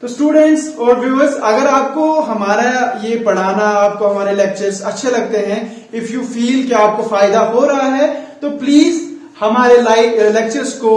तो स्टूडेंट्स और व्यूअर्स, अगर आपको हमारा ये पढ़ाना, आपको हमारे लेक्चर्स अच्छे लगते हैं, इफ यू फील कि आपको फायदा हो रहा है, तो प्लीज हमारे लेक्चर्स को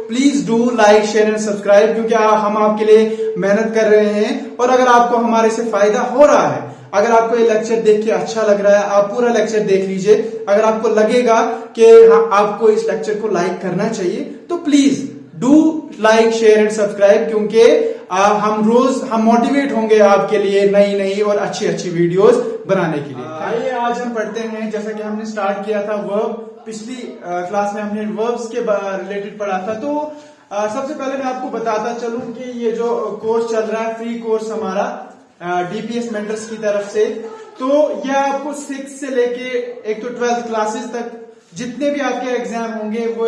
please do like share and subscribe, क्योंकि हम आपके लिए मेहनत कर रहे हैं। और अगर आपको हमारे से फायदा हो रहा है, अगर आपको ये लेक्चर देख के अच्छा लग रहा है, आप पूरा लेक्चर देख लीजिए। अगर आपको लगेगा कि आपको इस लेक्चर को लाइक करना चाहिए, तो please do like share and subscribe, क्योंकि हम मोटिवेट होंगे आपके लिए नई नई और अच्छी अच्छी वीडियोस बनाने के लिए। आइए आज हम पढ़ते हैं, जैसा कि हमने स्टार्ट किया था वर्ब, पिछली क्लास में हमने वर्ब्स के रिलेटेड पढ़ा था। तो सबसे पहले मैं आपको बताता चलूं कि ये जो कोर्स चल रहा है, फ्री कोर्स हमारा डीपीएस मेंटर्स की तरफ से, तो यह आपको 6 से लेके एक तो 12th क्लासेस तक जितने भी आपके एग्जाम होंगे वो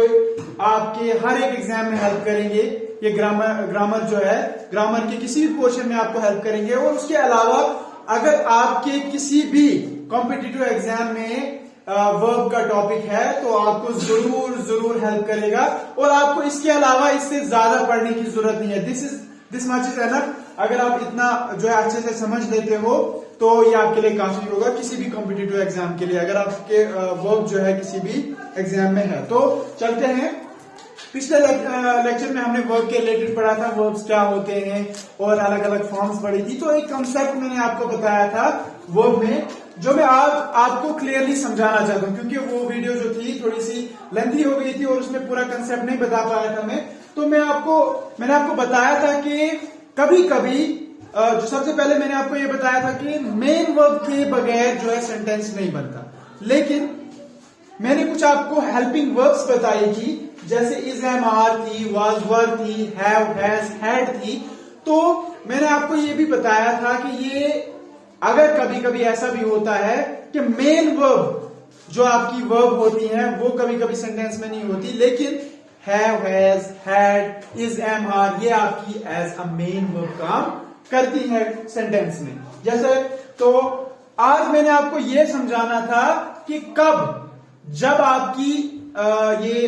आपके हर एक एग्जाम में हेल्प करेंगे। ये ग्रामर जो है, ग्रामर के किसी भी पोर्शन में आपको हेल्प करेंगे। और उसके अलावा अगर आपके किसी भी कॉम्पिटिटिव एग्जाम में वर्ब का टॉपिक है, तो आपको जरूर हेल्प करेगा। और आपको इसके अलावा इससे ज्यादा पढ़ने की जरूरत नहीं है। This much is enough. अगर आप इतना जो है अच्छे से समझ लेते हो, तो ये आपके लिए काफी होगा किसी भी कॉम्पिटिटिव एग्जाम के लिए, अगर आपके वर्ब जो है किसी भी एग्जाम में है। तो चलते हैं, पिछले लेक्चर में हमने वर्ब के रिलेटेड पढ़ा था, वर्ब्स क्या होते हैं और अलग अलग फॉर्म्स पढ़ी थी। तो एक कंसेप्ट मैंने आपको बताया था वर्ब में, जो मैं आपको क्लियरली समझाना चाहता हूँ, क्योंकि वो वीडियो जो थी थोड़ी सी लेंथी हो गई थी और उसमें पूरा कंसेप्ट नहीं बता पाया था मैं। तो मैंने आपको बताया था कि कभी कभी जो सबसे पहले मैंने आपको ये बताया था कि मेन वर्ब के बगैर जो है सेंटेंस नहीं बनता, लेकिन मैंने कुछ आपको हेल्पिंग वर्ब्स बताई थी, जैसे इज एम आर थी, वाज वर थी, हैव हैज हैड थी। तो मैंने आपको ये भी बताया था कि ये अगर कभी कभी ऐसा भी होता है कि मेन वर्ब जो आपकी वर्ब होती है वो कभी कभी सेंटेंस में नहीं होती, लेकिन have has had is am are ये आपकी एज अ मेन वर्ब काम करती है सेंटेंस में। जैसे तो आज मैंने आपको ये समझाना था कि कब जब आपकी ये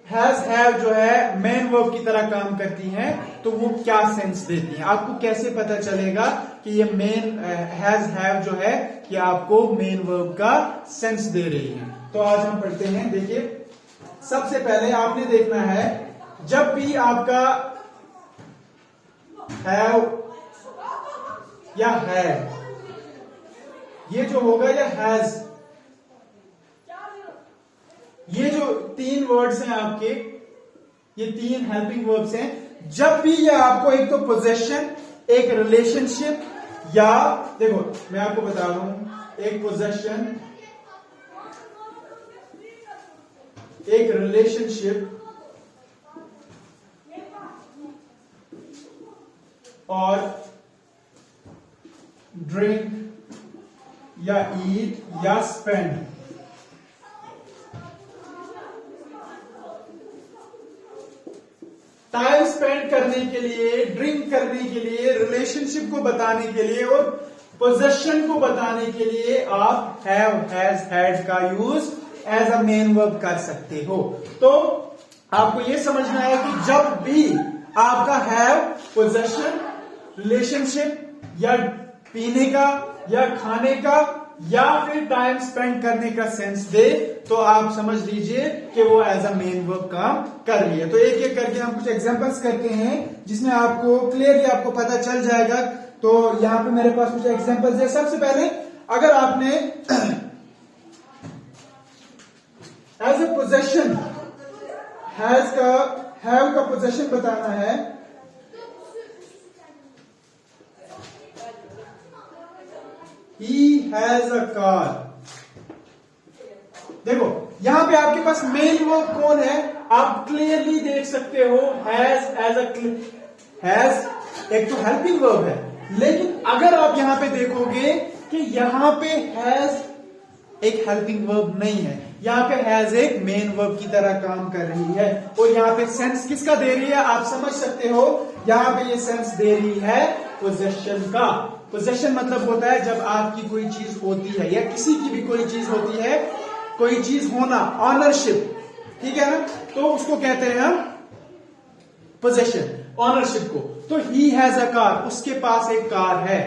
हैज हैव जो है मेन वर्ब की तरह काम करती हैं, तो वो क्या सेंस देती हैं। आपको कैसे पता चलेगा कि ये मेन हैज हैव जो है ये आपको मेन वर्ब का सेंस दे रही है। तो आज हम पढ़ते हैं। देखिए, सबसे पहले आपने देखना है, जब भी आपका हैव या हैड ये जो होगा, या हैज, ये जो 3 वर्ड्स हैं आपके, ये 3 हेल्पिंग वर्ब्स हैं। जब भी ये आपको एक तो पोजेशन, एक रिलेशनशिप, या देखो मैं आपको बता रहा हूं, एक पोजेशन, एक रिलेशनशिप और ड्रिंक या ईट या स्पेंड, टाइम स्पेंड करने के लिए, ड्रिंक करने के लिए, रिलेशनशिप को बताने के लिए और पोजेशन को बताने के लिए आप हैव हैज हैड का use as a main verb कर सकते हो। तो आपको यह समझना है कि जब भी आपका हैव पोजेशन, रिलेशनशिप या पीने का या खाने का या फिर टाइम स्पेंड करने का सेंस दे, तो आप समझ लीजिए कि वो एज अ मेन वर्ब काम कर रही है। तो एक एक करके हम कुछ एग्जांपल्स करते हैं, जिसमें आपको क्लियरली आपको पता चल जाएगा। तो यहां पे मेरे पास कुछ एग्जांपल्स है। सबसे पहले, अगर आपने एज ए पोजेशन हैव का पोजेशन बताना है, he has a car। देखो यहां पे आपके पास मेन वर्ब कौन है, आप क्लियरली देख सकते हो, हैज एक तो हेल्पिंग वर्ब है, लेकिन अगर आप यहां पे देखोगे कि यहां पे हैज एक हेल्पिंग वर्ब नहीं है, यहां पे हैज एक मेन वर्ब की तरह काम कर रही है। और यहां पे सेंस किसका दे रही है, आप समझ सकते हो, यहां पे ये सेंस दे रही है पोजेशन का। पोजेशन मतलब होता है जब आपकी कोई चीज होती है, या किसी की भी कोई चीज होती है, कोई चीज होना, ऑनरशिप, ठीक है ना, तो उसको कहते हैं हम पोजेशन, ऑनरशिप को। तो ही हैज अ कार, उसके पास एक कार है,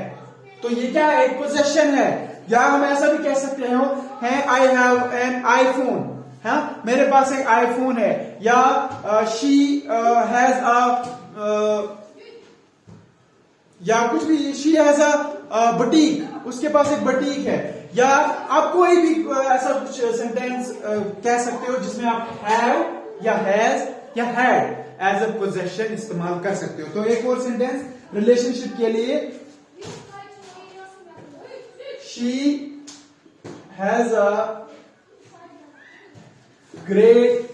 तो ये क्या है, एक पोजेशन है। या हम ऐसा भी कह सकते हैं आई हैव एन आईफोन, हाँ मेरे पास एक आईफोन है। या शी हैज अ या कुछ भी, शी हैज अ बुटीक, उसके पास एक बुटीक है। या आप कोई भी ऐसा कुछ सेंटेंस कह सकते हो जिसमें आप हैव या हैज या हैड एज अ पोजेशन इस्तेमाल कर सकते हो। तो एक और सेंटेंस रिलेशनशिप के लिए, she has a great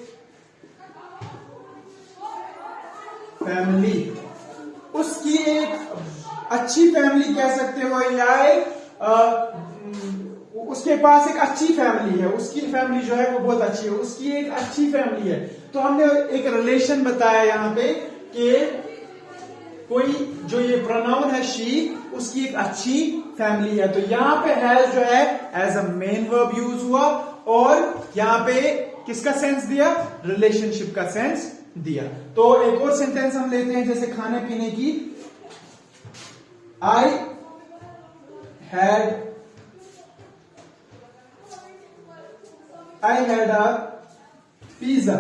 family, उसकी एक अच्छी फैमिली कह सकते हो। या उसके पास एक अच्छी फैमिली है, उसकी फैमिली जो है वो बहुत अच्छी है, उसकी एक अच्छी फैमिली है। तो हमने एक रिलेशन बताया यहाँ पे कि कोई जो ये प्रोनाउन है शी, उसकी एक अच्छी फैमिली है। तो यहाँ पे हैज जो है as a main verb use हुआ, और यहाँ पे किसका सेंस दिया, रिलेशनशिप का सेंस दिया। तो एक और सेंटेंस हम लेते हैं जैसे खाने पीने की, आई हैड अ पिज्जा,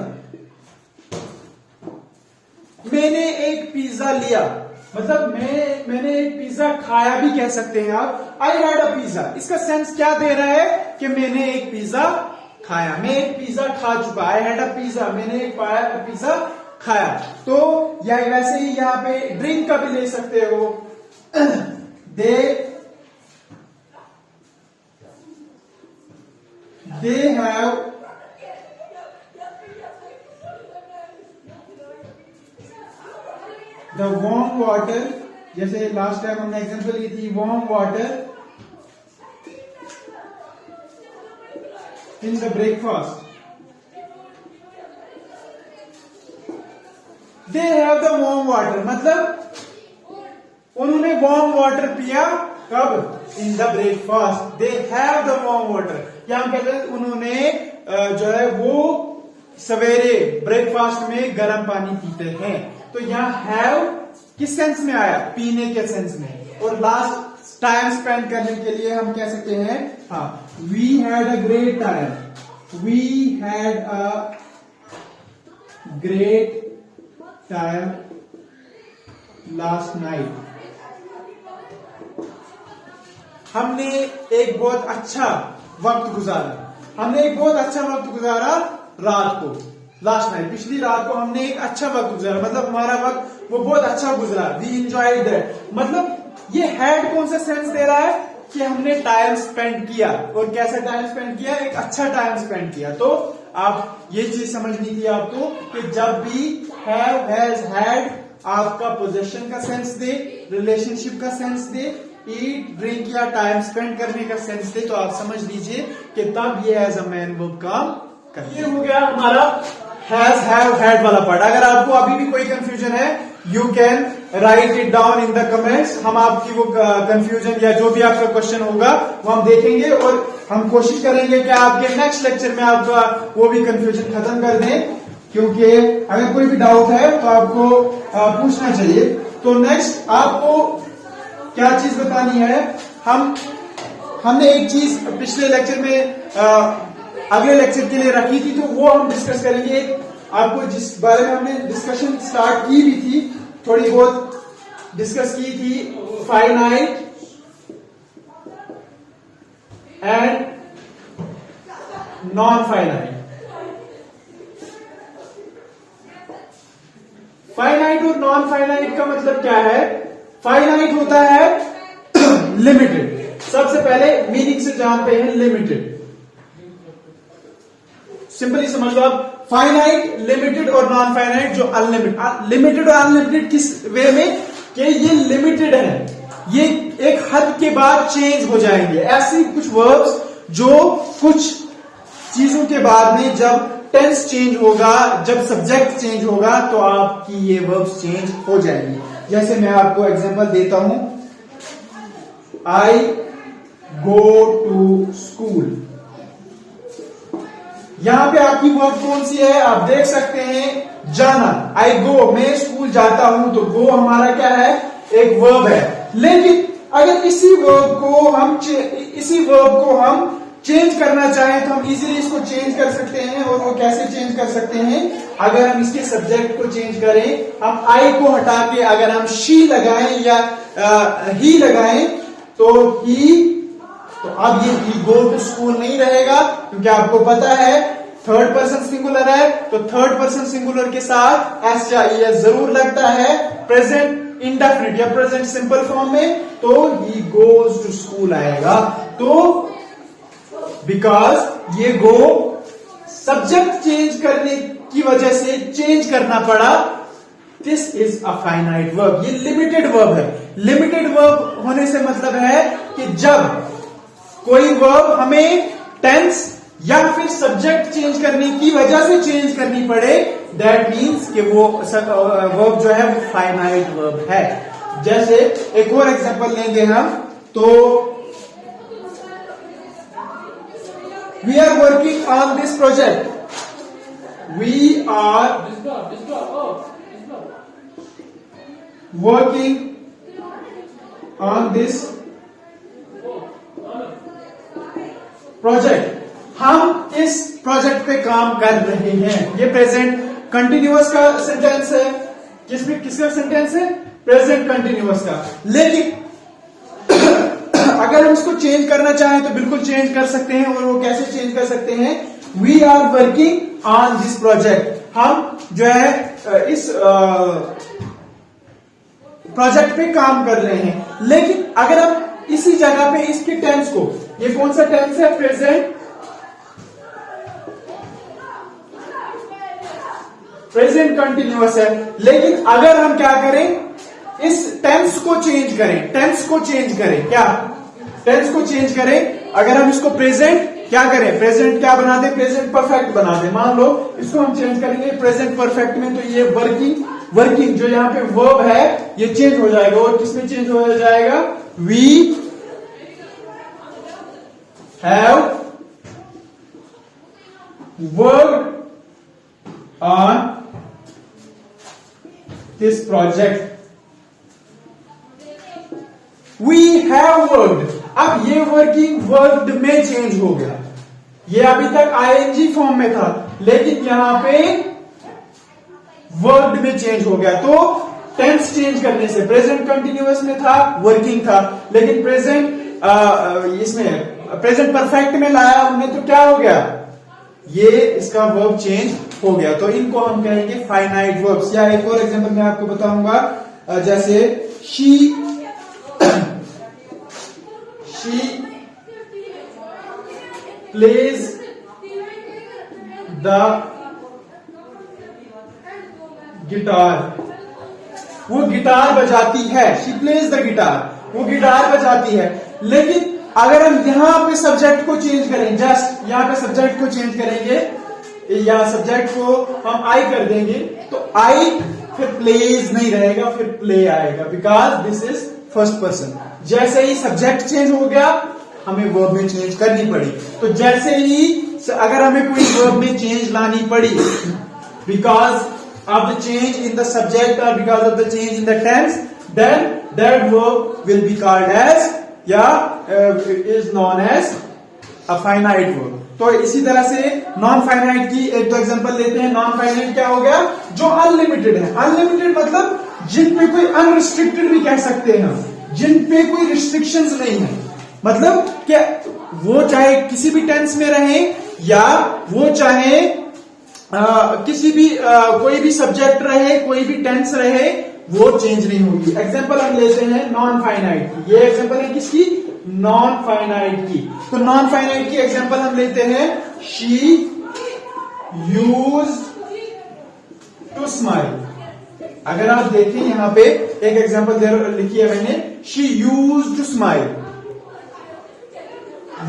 मैंने एक पिज्जा लिया, मतलब मैंने एक पिज्जा खाया भी कह सकते हैं आप। आई हैड अ पिज्जा, इसका सेंस क्या दे रहा है कि मैंने एक पिज्जा खाया, मैं एक पिज्जा खा चुका। आई हैड अ पिज्जा, मैंने एक पिज्जा खाया। तो या वैसे ही यहाँ पे ड्रिंक का भी ले सकते हो, they have the warm water, जैसे लास्ट टाइम हमने एग्जांपल ली थी, warm water in the breakfast, they have the warm water, मतलब उन्होंने वार्म वाटर पिया, कब, in the breakfast. They have the warm water, या हम कहते हैं उन्होंने जो है वो सवेरे ब्रेकफास्ट में गर्म पानी पीते हैं। तो यहाँ हैव किस सेंस में आया, पीने के सेंस में। और लास्ट टाइम स्पेंड करने के लिए हम कह सकते हैं, हाँ, we had a great time, we had a great time last night, हमने एक बहुत अच्छा वक्त गुजारा, हमने एक बहुत अच्छा वक्त गुजारा रात को, लास्ट नाइट, पिछली रात को हमने एक अच्छा वक्त गुजारा, मतलब हमारा वक्त वो बहुत अच्छा गुजरा, वी एंजॉयड दैट। मतलब ये हैड कौन सा सेंस दे रहा है कि हमने टाइम स्पेंड किया, और कैसा टाइम स्पेंड किया, एक अच्छा टाइम स्पेंड किया। तो आप ये चीज समझनी थी आपको कि जब भी हैव, हैज, हैड आपका पोजेशन का सेंस दे, रिलेशनशिप का सेंस दे, ईट, ड्रिंक या टाइम स्पेंड करने का सेंस दे, तो आप समझ लीजिए कि तब ये एज अ मैन वर्ब काम कर। ये हो गया हमारा हैज, हैव, हैड वाला पार्ट। अगर आपको अभी भी कोई कंफ्यूजन है, you can write it down in the comments. हम आपकी वो कंफ्यूजन या जो भी आपका क्वेश्चन होगा वो हम देखेंगे, और हम कोशिश करेंगे कि आपके नेक्स्ट लेक्चर में आपका वो भी कंफ्यूजन खत्म कर दें, क्योंकि अगर कोई भी डाउट है तो आपको पूछना चाहिए। तो नेक्स्ट आपको क्या चीज बतानी है, हमने एक चीज पिछले लेक्चर में अगले लेक्चर के लिए रखी थी, तो वो हम डिस्कस करेंगे। आपको जिस बारे में हमने डिस्कशन स्टार्ट की भी थी, थोड़ी बहुत डिस्कस की थी, finite and non finite. Finite और नॉन फाइनाइट का मतलब क्या है? फाइनाइट होता है लिमिटेड। सबसे पहले मीनिंग से जानते हैं लिमिटेड। सिंपली समझ लो आप, फाइनाइट, लिमिटेड और नॉन फाइनाइट जो अनलिमिटेड। लिमिटेड और अनलिमिटेड किस वे में कि ये लिमिटेड है, ये एक हद के बाद चेंज हो जाएंगे। ऐसे कुछ वर्ब्स जो कुछ चीजों के बाद में जब टेंस चेंज होगा, जब सब्जेक्ट चेंज होगा, तो आपकी ये वर्ब्स चेंज हो जाएंगे। जैसे मैं आपको एग्जांपल देता हूं, आई गो टू स्कूल। यहाँ पे आपकी वर्ब कौन सी है आप देख सकते हैं, जाना। आई गो, मैं स्कूल जाता हूं, तो गो हमारा क्या है, एक वर्ब है। लेकिन अगर इसी वर्ब को हम चेंज करना चाहें तो हम इजीली इसको चेंज कर सकते हैं। और वो कैसे चेंज कर सकते हैं, अगर हम इसके सब्जेक्ट को चेंज करें, हम आई को हटा के अगर हम शी लगाएं या ही लगाएं तो ही, तो अब ये ही गो टू स्कूल नहीं रहेगा, क्योंकि आपको पता है थर्ड पर्सन सिंगुलर है, तो थर्ड पर्सन सिंगुलर के साथ एस या ईएस जरूर लगता है प्रेजेंट इंडेफिनिट या प्रेजेंट सिंपल फॉर्म में, तो ही गोज टू स्कूल आएगा। तो बिकॉज ये गो सब्जेक्ट चेंज करने की वजह से चेंज करना पड़ा, this is a finite verb. ये लिमिटेड वर्ब है। लिमिटेड वर्ब होने से मतलब है कि जब कोई वर्ब हमें टेंस या फिर सब्जेक्ट चेंज करने की वजह से चेंज करनी पड़े, दैट मीन्स कि वो वर्ब जो है वो फाइनाइट वर्ब है। जैसे एक और एग्जांपल लेंगे हम, तो we are working on this project, we are working on this project, हम इस प्रोजेक्ट पे काम कर रहे हैं। ये प्रेजेंट कंटिन्यूअस का सेंटेंस है। किसका सेंटेंस है, प्रेजेंट कंटिन्यूअस का। लेकिन अगर हम इसको चेंज करना चाहें तो बिल्कुल चेंज कर सकते हैं। और वो कैसे चेंज कर सकते हैं, we are working on this project, हम जो है इस प्रोजेक्ट पे काम कर रहे हैं। लेकिन अगर हम इसी जगह पे इसके टेंस को, ये कौन सा टेंस है, प्रेजेंट कंटिन्यूअस है। लेकिन अगर हम क्या करें, इस टेंस को चेंज करें, क्या टेंस को चेंज करें, अगर हम इसको प्रेजेंट क्या करें, प्रेजेंट क्या बना दे, प्रेजेंट परफेक्ट बना दे। मान लो इसको हम चेंज करेंगे प्रेजेंट परफेक्ट में, तो ये वर्किंग जो यहाँ पे वर्ब है ये चेंज हो जाएगा। और किसमें चेंज हो जाएगा, we have worked on this project, we have worked. अब ये वर्किंग वर्कड में चेंज हो गया। ये अभी तक आईएनजी फॉर्म में था, लेकिन यहां पे वर्कड में चेंज हो गया। तो टेंस चेंज करने से प्रेजेंट कंटिन्यूअस में था, वर्किंग था, लेकिन प्रेजेंट परफेक्ट में लाया हमने, तो क्या हो गया, ये इसका वर्ब चेंज हो गया। तो इनको हम कहेंगे फाइनाइट वर्ब्स। या एक और एग्जांपल मैं आपको बताऊंगा, जैसे शी प्लेज द गिटार, वो गिटार बजाती है। शी प्लेज द गिटार, वो गिटार बजाती है। लेकिन अगर हम यहां पे सब्जेक्ट को चेंज करें, जस्ट यहां पे सब्जेक्ट को चेंज करेंगे या सब्जेक्ट को हम आई कर देंगे, तो आई फिर प्लेज नहीं रहेगा, फिर प्ले आएगा, because this is first person. जैसे ही सब्जेक्ट चेंज हो गया, हमें वर्ब में चेंज करनी पड़ी। तो जैसे ही अगर हमें कोई वर्ब में चेंज लानी पड़ी, because of the change in the subject or because of the change in the tense, then that verb will be called as is known as a finite verb. तो इसी तरह से नॉन फाइनाइट की एक दो example लेते हैं। Non finite क्या हो गया, जो अनलिमिटेड है। अनलिमिटेड मतलब जिन पे कोई अनरिस्ट्रिक्टेड भी कह सकते हैं, जिन पे कोई रिस्ट्रिक्शंस नहीं है। मतलब क्या वो चाहे किसी भी टेंस में रहे या वो चाहे किसी भी कोई भी सब्जेक्ट रहे, कोई भी टेंस रहे, वो चेंज नहीं होगी। एग्जांपल हम लेते हैं नॉन फाइनाइट की। ये एग्जांपल है किसकी, नॉन फाइनाइट की। तो नॉन फाइनाइट की एग्जांपल हम लेते हैं, शी यूज्ड टू स्माइल। अगर आप देखें यहां पे एक एग्जांपल लिखी है मैंने, शी यूज्ड टू स्माइल।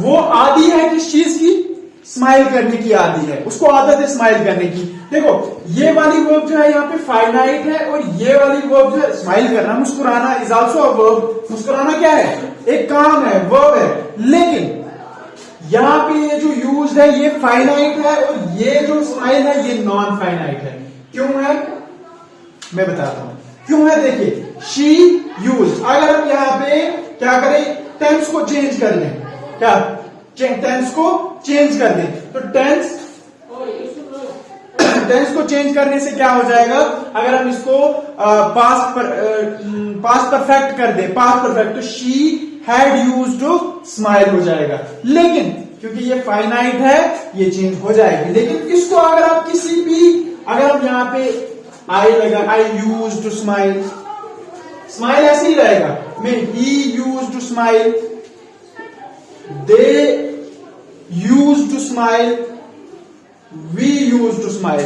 वो आदि है किस चीज की, स्माइल करने की आदि है, उसको आदत है स्माइल करने की। देखो ये वाली वर्ब जो है यहाँ पे फाइनाइट है, और ये वाली वर्ब जो है स्माइल करना, मुस्कुराना इज आल्सो अ वर्ब। मुस्कुराना क्या है, एक काम है, वर्ब है। लेकिन यहाँ पे ये जो यूज है ये फाइनाइट है और ये जो स्माइल है ये नॉन फाइनाइट है। क्यों है मैं बताता हूं क्यों है। देखिए शी यूज, अगर हम यहाँ पे क्या करें टेंस को चेंज कर दें, क्या टेंस को चेंज कर दें तो टेंस को चेंज करने से क्या हो जाएगा, अगर हम इसको पास्ट परफेक्ट कर दें, पास्ट परफेक्ट, तो she had used to smile हो जाएगा। लेकिन क्योंकि ये फाइनाइट है ये चेंज हो जाएगी। लेकिन इसको अगर आप किसी भी, अगर हम यहाँ पे आई लगा, I use to smile, smile ऐसे ही रहेगा, मैं he use to smile, they use to smile, we use to smile.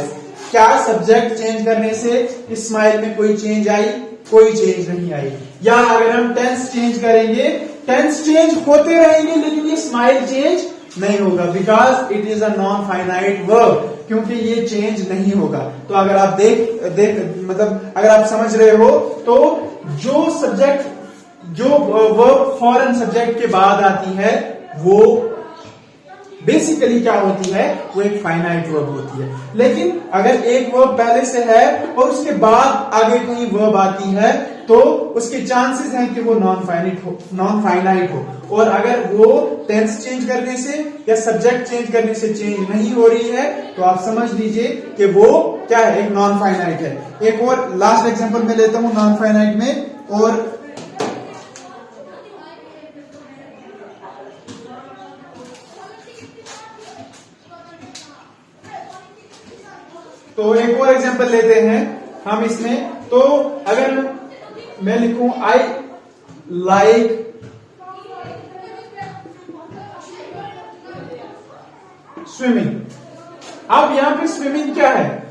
क्या सब्जेक्ट चेंज करने से इस स्माइल में कोई चेंज आई? कोई चेंज नहीं आई। या अगर हम टेंस चेंज करेंगे, टेंस चेंज होते रहेंगे लेकिन ये स्माइल चेंज नहीं होगा, because it is a non finite verb, क्योंकि ये चेंज नहीं होगा। तो अगर आप देख मतलब अगर आप समझ रहे हो तो जो सब्जेक्ट, जो वर्ब फॉरेन सब्जेक्ट के बाद आती है वो बेसिकली क्या होती है, वो एक फाइनाइट वर्ब होती है। लेकिन अगर एक वर्ब पहले से है और उसके बाद आगे कोई वर्ब आती है तो उसके चांसेस हैं कि वो नॉन फाइनाइट हो। और अगर वो टेंस चेंज करने से या सब्जेक्ट चेंज करने से चेंज नहीं हो रही है तो आप समझ लीजिए कि वो क्या है, एक नॉन फाइनाइट है। एक और लास्ट एग्जांपल मैं लेता हूं नॉन फाइनाइट में, और तो एक और एग्जांपल लेते हैं हम इसमें। तो अगर मैं लिखूं आई लाइक स्विमिंग, अब यहां पे स्विमिंग क्या है,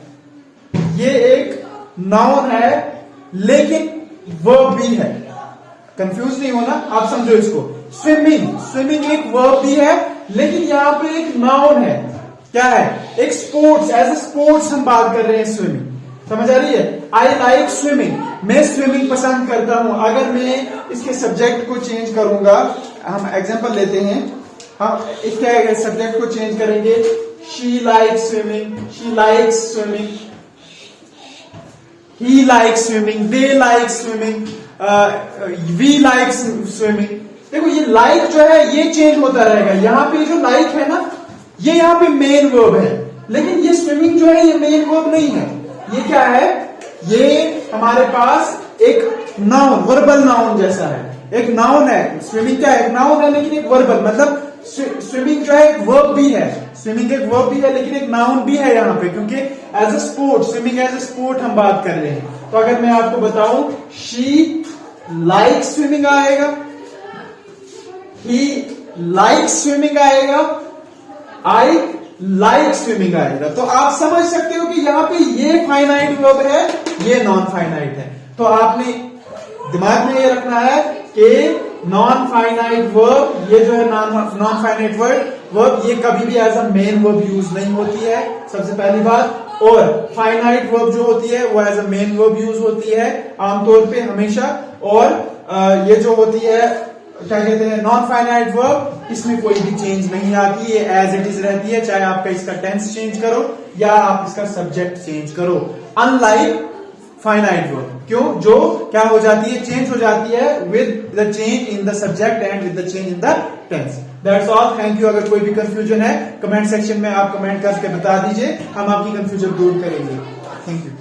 ये एक नाउन है लेकिन वर्ब भी है। कंफ्यूज नहीं होना, आप समझो इसको। स्विमिंग एक वर्ब भी है लेकिन यहां पे एक नाउन है, क्या है, एक स्पोर्ट्स, एज ए स्पोर्ट्स हम बात कर रहे हैं स्विमिंग। समझ आ रही है? आई लाइक स्विमिंग, मैं स्विमिंग पसंद करता हूं। अगर मैं इसके सब्जेक्ट को चेंज करूंगा, हम एग्जांपल लेते हैं, हम इसके सब्जेक्ट को चेंज करेंगे, she likes swimming, she likes swimming, he likes swimming, they like swimming, we like swimming. देखो ये लाइक जो है ये चेंज होता रहेगा। यहां पे जो लाइक है ना, ये यहां पे मेन वर्ब है, लेकिन ये स्विमिंग जो है ये मेन वर्ब नहीं है। ये क्या है, ये हमारे पास एक नाउन, वर्बल नाउन जैसा है, एक नाउन है। स्विमिंग क्या है, एक नाउन है लेकिन एक वर्बल, मतलब स्विमिंग जो है एक वर्ब भी है, स्विमिंग एक वर्ब भी है लेकिन एक नाउन भी है यहाँ पे, क्योंकि as a sport, swimming as a sport हम बात कर रहे हैं। तो अगर मैं आपको बताऊं, शी लाइक स्विमिंग आएगा, ही लाइक स्विमिंग आएगा, आई लाइक स्विमिंग आएगा। तो आप समझ सकते हो कि यहाँ पे ये फाइनाइट वर्ब है, ये नॉन फाइनाइट है। तो आपने दिमाग में ये रखना है कि नॉन फाइनाइट वर्ब, ये जो है नॉन फाइनाइट वर्ब ये कभी भी as a main verb use नहीं होती है, सबसे पहली बात। और फाइनाइट वर्ब जो होती है वो as a main verb use होती है आमतौर पे हमेशा। और ये जो होती है क्या कहते हैं, नॉन फाइनाइट वर्ब, इसमें कोई भी चेंज नहीं आती है, एज इट इज रहती है, चाहे आपका इसका टेंस चेंज करो या आप इसका सब्जेक्ट चेंज करो। अनलाइक फाइनाइट वर्ब, क्यों, जो क्या हो जाती है, चेंज हो जाती है with the change in the subject and with the change in the tense. That's all, thank you. अगर कोई भी कंफ्यूजन है कमेंट सेक्शन में आप कमेंट करके बता दीजिए, हम आपकी कंफ्यूजन दूर करेंगे। Thank you.